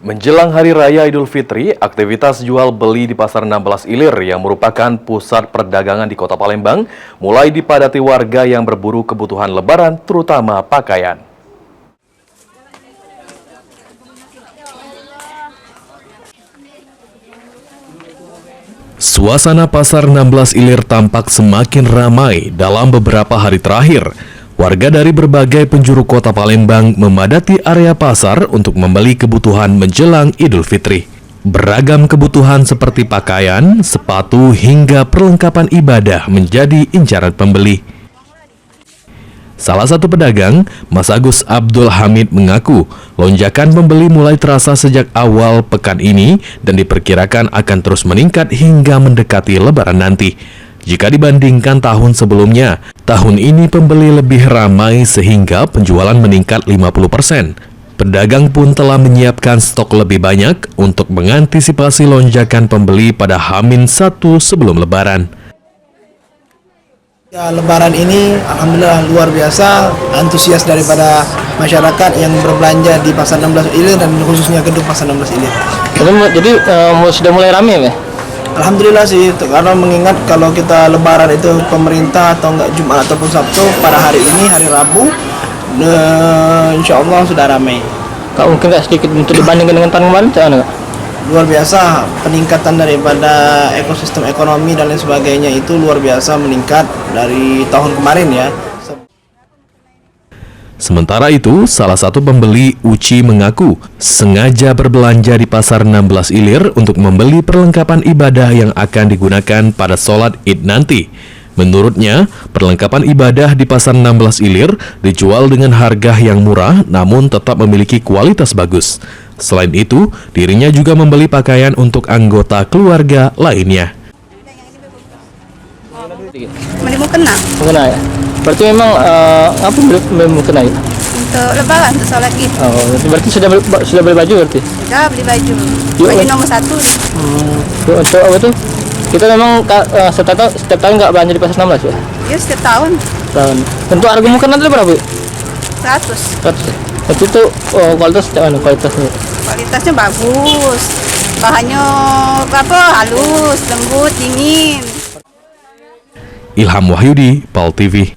Menjelang Hari Raya Idul Fitri, aktivitas jual beli di Pasar 16 Ilir yang merupakan pusat perdagangan di Kota Palembang mulai dipadati warga yang berburu kebutuhan Lebaran, terutama pakaian. Suasana Pasar 16 Ilir tampak semakin ramai dalam beberapa hari terakhir. Warga dari berbagai penjuru kota Palembang memadati area pasar untuk membeli kebutuhan menjelang Idul Fitri. Beragam kebutuhan seperti pakaian, sepatu, hingga perlengkapan ibadah menjadi incaran pembeli. Salah satu pedagang, Mas Agus Abdul Hamid mengaku, lonjakan pembeli mulai terasa sejak awal pekan ini dan diperkirakan akan terus meningkat hingga mendekati Lebaran nanti. Jika dibandingkan tahun sebelumnya, tahun ini pembeli lebih ramai sehingga penjualan meningkat 50%. Pedagang pun telah menyiapkan stok lebih banyak untuk mengantisipasi lonjakan pembeli pada H-1 sebelum Lebaran. Ya, Lebaran ini alhamdulillah luar biasa antusias daripada masyarakat yang berbelanja di Pasar 16 Ilir dan khususnya gedung Pasar 16 Ilir. Jadi sudah mulai ramai ya? Alhamdulillah sih, karena mengingat kalau kita Lebaran itu pemerintah atau enggak Jumat ataupun Sabtu, pada hari ini hari Rabu, insya Allah sudah ramai. Kak, mungkin nggak sedikit untuk dibandingkan dengan tahun kemarin, nggak? Luar biasa peningkatan daripada ekosistem ekonomi dan lain sebagainya itu luar biasa meningkat dari tahun kemarin ya. Sementara itu, salah satu pembeli Uci mengaku sengaja berbelanja di Pasar 16 Ilir untuk membeli perlengkapan ibadah yang akan digunakan pada sholat Id nanti. Menurutnya, perlengkapan ibadah di Pasar 16 Ilir dijual dengan harga yang murah namun tetap memiliki kualitas bagus. Selain itu, dirinya juga membeli pakaian untuk anggota keluarga lainnya. Mukena. Mukena ya? Berarti memang apa mukena ya? Untuk Lebaran, untuk sholat Id. Oh, berarti sudah beli baju berarti? Sudah beli baju. Baju nomor 1. Untuk apa tuh? Kita memang setiap tahun nggak belanja di Pasar 16 ya? Ya, setiap tahun. Untuk harga mukena itu berapa? 100. 100 ya? Itu tuh kualitas mana kualitasnya? Kualitasnya bagus. Bahannya halus, lembut, dingin. Ilham Wahyudi, PAL TV.